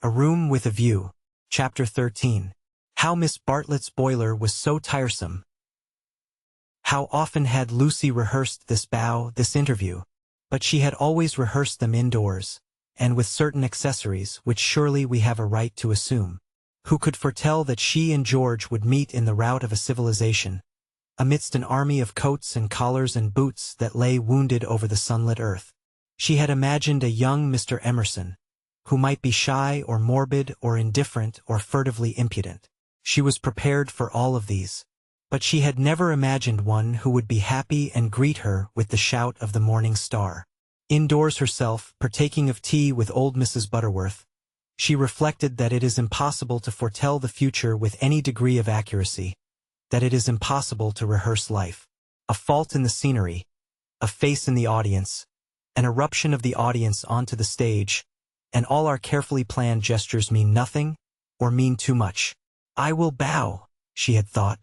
A Room with a View. Chapter 13. How Miss Bartlett's boiler was so tiresome. How often had Lucy rehearsed this interview, but she had always rehearsed them indoors, and with certain accessories which surely we have a right to assume. Who could foretell that she and George would meet in the rout of a civilization, amidst an army of coats and collars and boots that lay wounded over the sunlit earth? She had imagined a young Mr. Emerson, who might be shy or morbid or indifferent or furtively impudent. She was prepared for all of these, but she had never imagined one who would be happy and greet her with the shout of the morning star. Indoors herself, partaking of tea with old Mrs. Butterworth, she reflected that it is impossible to foretell the future with any degree of accuracy, that it is impossible to rehearse life. A fault in the scenery, a face in the audience, an eruption of the audience onto the stage, and all our carefully planned gestures mean nothing, or mean too much. I will bow, she had thought.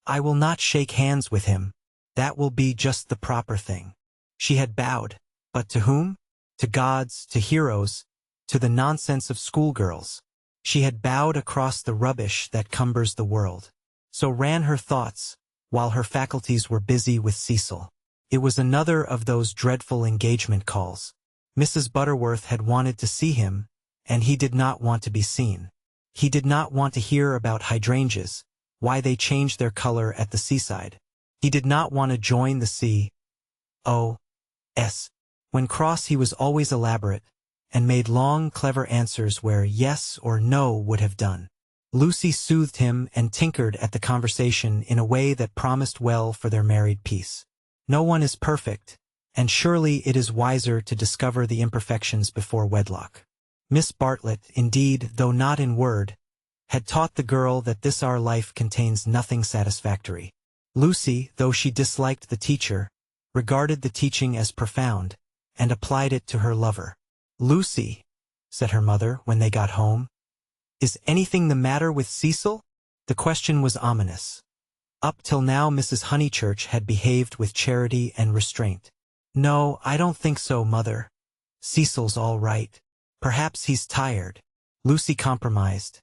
I will not shake hands with him. That will be just the proper thing. She had bowed, but to whom? To gods, to heroes, to the nonsense of schoolgirls. She had bowed across the rubbish that cumbers the world. So ran her thoughts, while her faculties were busy with Cecil. It was another of those dreadful engagement calls. Mrs. Butterworth had wanted to see him, and he did not want to be seen. He did not want to hear about hydrangeas, why they changed their color at the seaside. He did not want to join the C.O.S. When cross he was always elaborate, and made long, clever answers where yes or no would have done. Lucy soothed him and tinkered at the conversation in a way that promised well for their married peace. No one is perfect, and surely it is wiser to discover the imperfections before wedlock. Miss Bartlett, indeed, though not in word, had taught the girl that this our life contains nothing satisfactory. Lucy, though she disliked the teacher, regarded the teaching as profound, and applied it to her lover. "Lucy," said her mother when they got home, "is anything the matter with Cecil?" The question was ominous. Up till now Mrs. Honeychurch had behaved with charity and restraint. "No, I don't think so, Mother. Cecil's all right. Perhaps he's tired." Lucy compromised.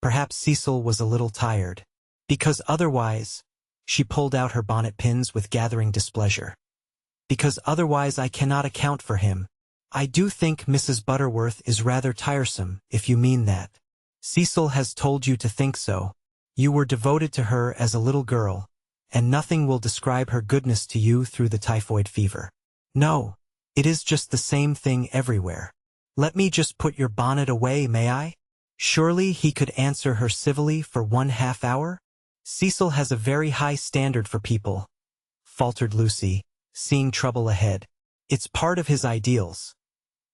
Perhaps Cecil was a little tired. Because otherwise, she pulled out her bonnet pins with gathering displeasure. Because otherwise I cannot account for him. I do think Mrs. Butterworth is rather tiresome, if you mean that. Cecil has told you to think so. You were devoted to her as a little girl, and nothing will describe her goodness to you through the typhoid fever. No, it is just the same thing everywhere. Let me just put your bonnet away, may I? Surely he could answer her civilly for 1/2 hour? Cecil has a very high standard for people, faltered Lucy, seeing trouble ahead. It's part of his ideals.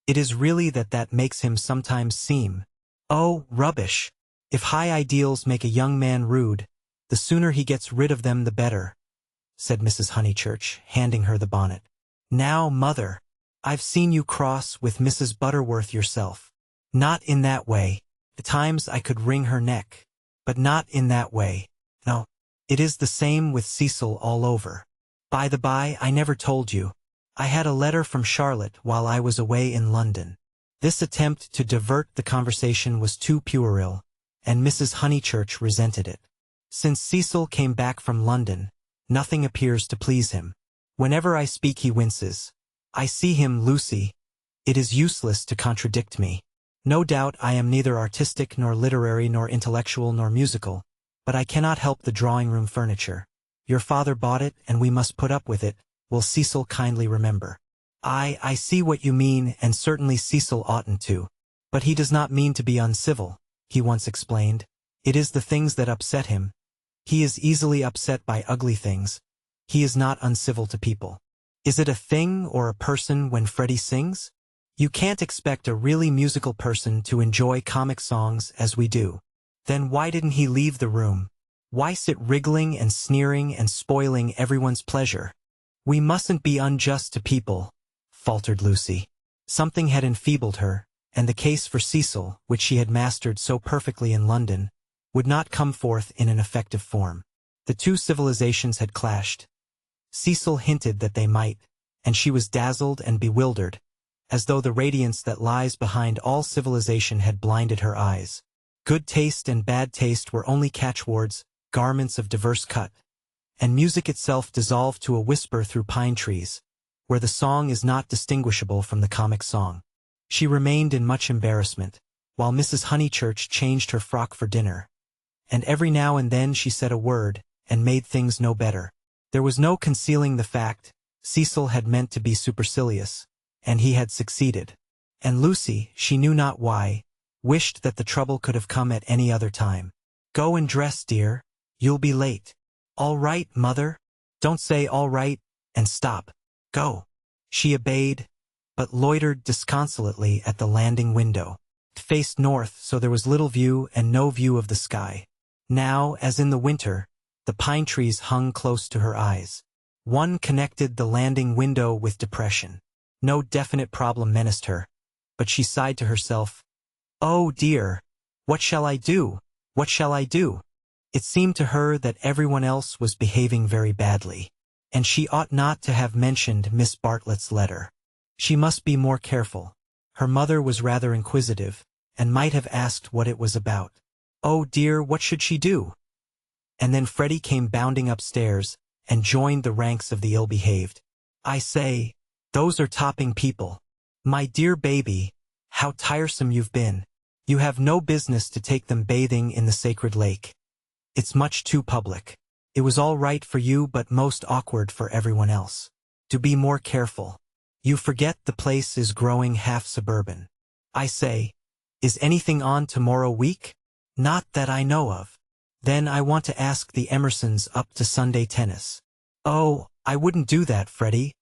It is really that makes him sometimes seem. Oh, rubbish. If high ideals make a young man rude, the sooner he gets rid of them the better, said Mrs. Honeychurch, handing her the bonnet. Now, Mother, I've seen you cross with Mrs. Butterworth yourself. Not in that way. At times I could wring her neck, but not in that way. No, it is the same with Cecil all over. By the by, I never told you. I had a letter from Charlotte while I was away in London. This attempt to divert the conversation was too puerile, and Mrs. Honeychurch resented it. Since Cecil came back from London, nothing appears to please him. Whenever I speak he winces. I see him, Lucy. It is useless to contradict me. No doubt I am neither artistic nor literary nor intellectual nor musical, but I cannot help the drawing-room furniture. Your father bought it and we must put up with it, will Cecil kindly remember. I see what you mean, and certainly Cecil oughtn't to. But he does not mean to be uncivil, he once explained. It is the things that upset him. He is easily upset by ugly things. He is not uncivil to people. Is it a thing or a person when Freddie sings? You can't expect a really musical person to enjoy comic songs as we do. Then why didn't he leave the room? Why sit wriggling and sneering and spoiling everyone's pleasure? We mustn't be unjust to people, faltered Lucy. Something had enfeebled her, and the case for Cecil, which she had mastered so perfectly in London, would not come forth in an effective form. The two civilizations had clashed. Cecil hinted that they might, and she was dazzled and bewildered, as though the radiance that lies behind all civilization had blinded her eyes. Good taste and bad taste were only catchwords, garments of diverse cut, and music itself dissolved to a whisper through pine trees, where the song is not distinguishable from the comic song. She remained in much embarrassment, while Mrs. Honeychurch changed her frock for dinner, and every now and then she said a word, and made things no better. There was no concealing the fact, Cecil had meant to be supercilious, and he had succeeded. And Lucy, she knew not why, wished that the trouble could have come at any other time. "Go and dress, dear. You'll be late." "All right, mother." "Don't say all right, and stop. Go." She obeyed, but loitered disconsolately at the landing window. It faced north, so there was little view and no view of the sky. Now, as in the winter, the pine trees hung close to her eyes. One connected the landing window with depression. No definite problem menaced her, but she sighed to herself, "Oh dear, what shall I do? What shall I do?" It seemed to her that everyone else was behaving very badly, and she ought not to have mentioned Miss Bartlett's letter. She must be more careful. Her mother was rather inquisitive, and might have asked what it was about. Oh dear, what should she do? And then Freddie came bounding upstairs, and joined the ranks of the ill-behaved. "I say, those are topping people. My dear baby, how tiresome you've been. You have no business to take them bathing in the sacred lake. It's much too public. It was all right for you but most awkward for everyone else. Do be more careful. You forget the place is growing half suburban. I say, is anything on tomorrow week? Not that I know of. Then I want to ask the Emersons up to Sunday tennis." "Oh, I wouldn't do that, Freddie.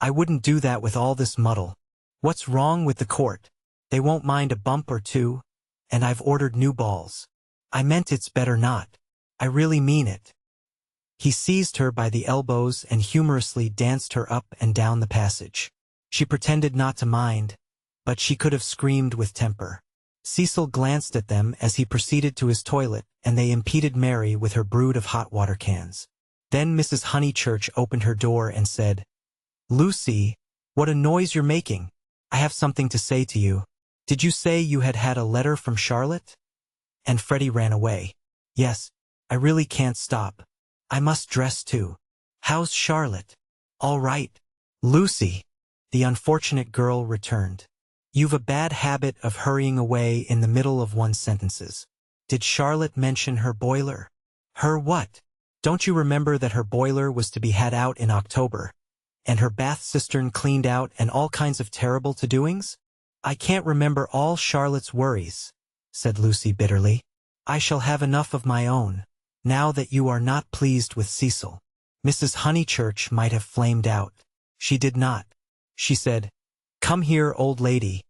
I wouldn't do that with all this muddle. What's wrong with the court? They won't mind a bump or two, and I've ordered new balls. I meant it's better not. I really mean it." He seized her by the elbows and humorously danced her up and down the passage. She pretended not to mind, but she could have screamed with temper. Cecil glanced at them as he proceeded to his toilet, and they impeded Mary with her brood of hot water cans. Then Mrs. Honeychurch opened her door and said, "Lucy, what a noise you're making. I have something to say to you. Did you say you had had a letter from Charlotte?" And Freddie ran away. "Yes, I really can't stop. I must dress too. How's Charlotte?" "All right." "Lucy," the unfortunate girl returned. "You've a bad habit of hurrying away in the middle of one's sentences. Did Charlotte mention her boiler?" "Her what?" "Don't you remember that her boiler was to be had out in October, and her bath cistern cleaned out and all kinds of terrible to-doings?" "I can't remember all Charlotte's worries," said Lucy bitterly. "I shall have enough of my own, now that you are not pleased with Cecil." Mrs. Honeychurch might have flamed out. She did not. She said, "Come here, old lady.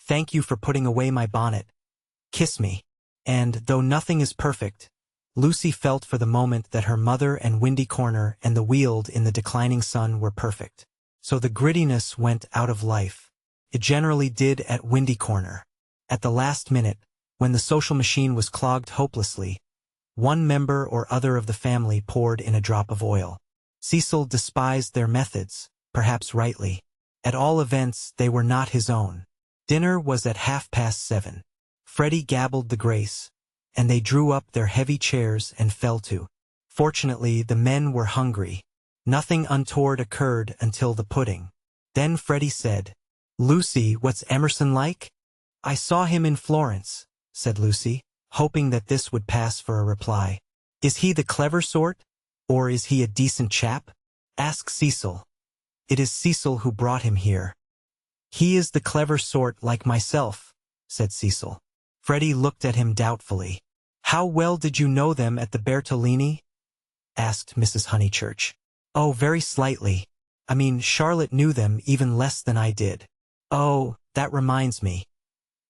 Thank you for putting away my bonnet. Kiss me." And, though nothing is perfect, Lucy felt for the moment that her mother and Windy Corner and the Weald in the declining sun were perfect. So the grittiness went out of life. It generally did at Windy Corner. At the last minute, when the social machine was clogged hopelessly, one member or other of the family poured in a drop of oil. Cecil despised their methods, perhaps rightly. At all events, they were not his own. Dinner was at 7:30. Freddie gabbled the grace, and they drew up their heavy chairs and fell to. Fortunately, the men were hungry. Nothing untoward occurred until the pudding. Then Freddie said, "Lucy, what's Emerson like?" "I saw him in Florence," said Lucy, hoping that this would pass for a reply. "Is he the clever sort? Or is he a decent chap? Ask Cecil. It is Cecil who brought him here." "He is the clever sort like myself," said Cecil. Freddie looked at him doubtfully. "How well did you know them at the Bertolini?" asked Mrs. Honeychurch. "Oh, very slightly. I mean, Charlotte knew them even less than I did." "Oh, that reminds me.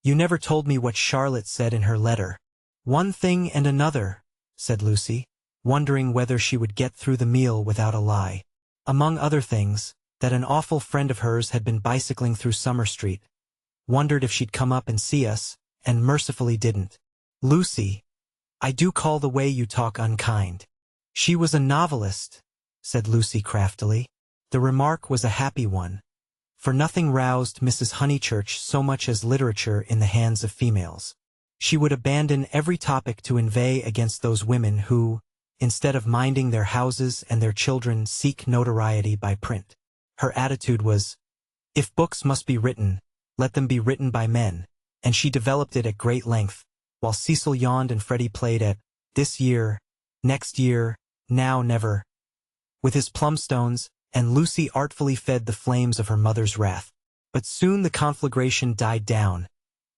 You never told me what Charlotte said in her letter." "One thing and another," said Lucy, wondering whether she would get through the meal without a lie. "Among other things, that an awful friend of hers had been bicycling through Summer Street. Wondered if she'd come up and see us, and mercifully didn't." "Lucy, I do call the way you talk unkind." "She was a novelist," said Lucy craftily. The remark was a happy one, for nothing roused Mrs. Honeychurch so much as literature in the hands of females. She would abandon every topic to inveigh against those women who, instead of minding their houses and their children, seek notoriety by print. Her attitude was, if books must be written, let them be written by men, and she developed it at great length, while Cecil yawned and Freddie played at this year, next year, now never, with his plumstones, and Lucy artfully fed the flames of her mother's wrath. But soon the conflagration died down,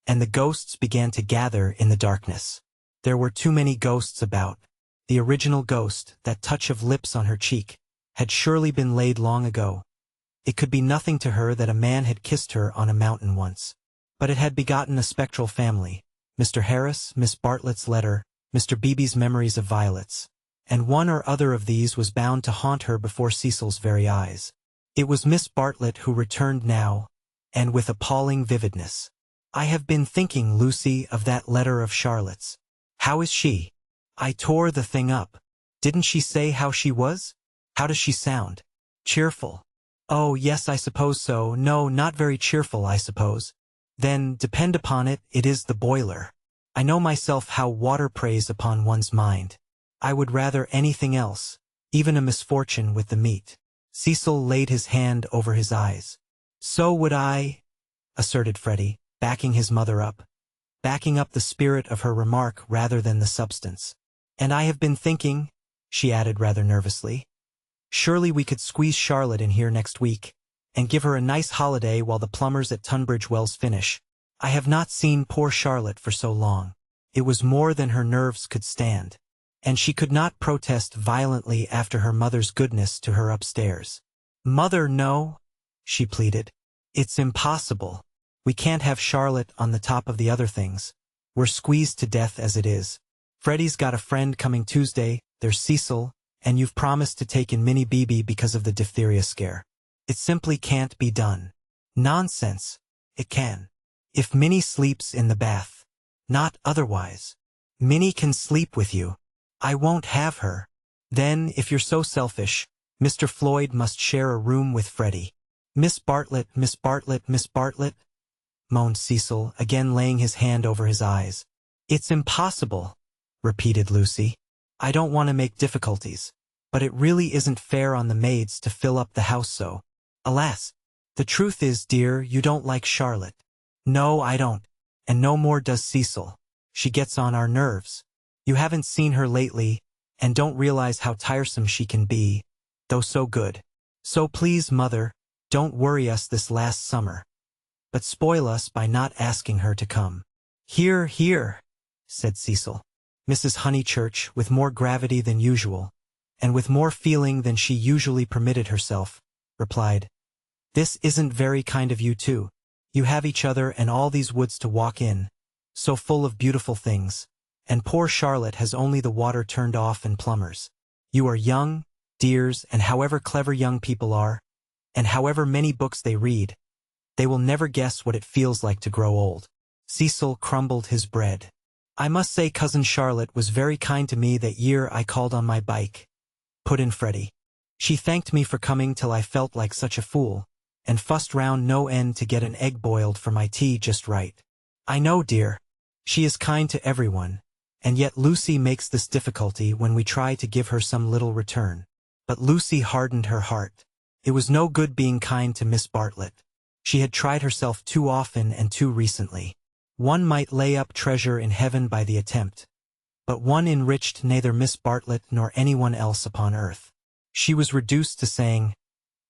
and the ghosts began to gather in the darkness. There were too many ghosts about. The original ghost, that touch of lips on her cheek, had surely been laid long ago. It could be nothing to her that a man had kissed her on a mountain once. But it had begotten a spectral family, Mr. Harris, Miss Bartlett's letter, Mr. Beebe's memories of violets, and one or other of these was bound to haunt her before Cecil's very eyes. It was Miss Bartlett who returned now, and with appalling vividness. I have been thinking, Lucy, of that letter of Charlotte's. How is she? I tore the thing up. Didn't she say how she was? How does she sound? Cheerful. Oh, yes, I suppose so. No, not very cheerful, I suppose. Then, depend upon it, it is the boiler. I know myself how water preys upon one's mind. I would rather anything else, even a misfortune with the meat. Cecil laid his hand over his eyes. So would I, asserted Freddie, backing his mother up. Backing up the spirit of her remark rather than the substance. And I have been thinking, she added rather nervously, surely we could squeeze Charlotte in here next week, and give her a nice holiday while the plumbers at Tunbridge Wells finish. I have not seen poor Charlotte for so long. It was more than her nerves could stand. And she could not protest violently after her mother's goodness to her upstairs. Mother, no, she pleaded. It's impossible. We can't have Charlotte on the top of the other things. We're squeezed to death as it is. Freddie's got a friend coming Tuesday, there's Cecil, and you've promised to take in Minnie Beebe because of the diphtheria scare. It simply can't be done. Nonsense. It can. If Minnie sleeps in the bath. Not otherwise. Minnie can sleep with you. I won't have her. Then, if you're so selfish, Mr. Floyd must share a room with Freddie. Miss Bartlett, Miss Bartlett, Miss Bartlett, moaned Cecil, again laying his hand over his eyes. It's impossible, repeated Lucy. I don't want to make difficulties, but it really isn't fair on the maids to fill up the house so. Alas, the truth is, dear, you don't like Charlotte. No, I don't, and no more does Cecil. She gets on our nerves. You haven't seen her lately, and don't realize how tiresome she can be, though so good. So please, Mother, don't worry us this last summer, but spoil us by not asking her to come. Hear, hear, said Cecil. Mrs. Honeychurch, with more gravity than usual, and with more feeling than she usually permitted herself, replied, This isn't very kind of you too. You have each other and all these woods to walk in, so full of beautiful things. And poor Charlotte has only the water turned off and plumbers. You are young, dears, and however clever young people are, and however many books they read, they will never guess what it feels like to grow old. Cecil crumbled his bread. I must say Cousin Charlotte was very kind to me that year I called on my bike, put in Freddie. She thanked me for coming till I felt like such a fool, and fussed round no end to get an egg boiled for my tea just right. I know, dear. She is kind to everyone. And yet Lucy makes this difficulty when we try to give her some little return. But Lucy hardened her heart. It was no good being kind to Miss Bartlett. She had tried herself too often and too recently. One might lay up treasure in heaven by the attempt, but one enriched neither Miss Bartlett nor anyone else upon earth. She was reduced to saying,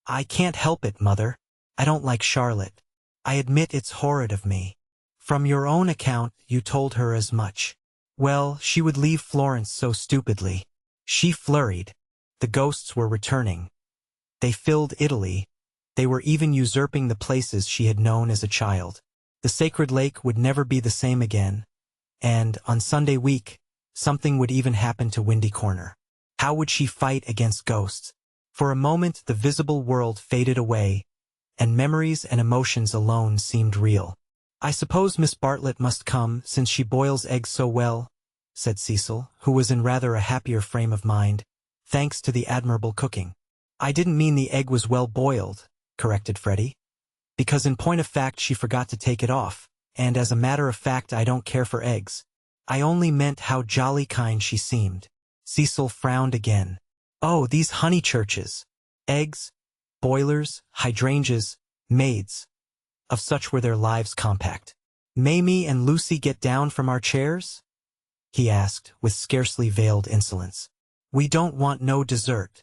I can't help it, Mother. I don't like Charlotte. I admit it's horrid of me. From your own account, you told her as much. Well, she would leave Florence so stupidly. She flurried. The ghosts were returning. They filled Italy. They were even usurping the places she had known as a child. The sacred lake would never be the same again. And, on Sunday week, something would even happen to Windy Corner. How would she fight against ghosts? For a moment the visible world faded away, and memories and emotions alone seemed real. I suppose Miss Bartlett must come, since she boils eggs so well, said Cecil, who was in rather a happier frame of mind, thanks to the admirable cooking. I didn't mean the egg was well boiled, corrected Freddie. because in point of fact she forgot to take it off, and as a matter of fact I don't care for eggs. I only meant how jolly kind she seemed. Cecil frowned again. Oh, these honeychurches. Eggs, boilers, hydrangeas, maids. Of such were their lives compact. May me and Lucy get down from our chairs? He asked, with scarcely veiled insolence. We don't want no dessert.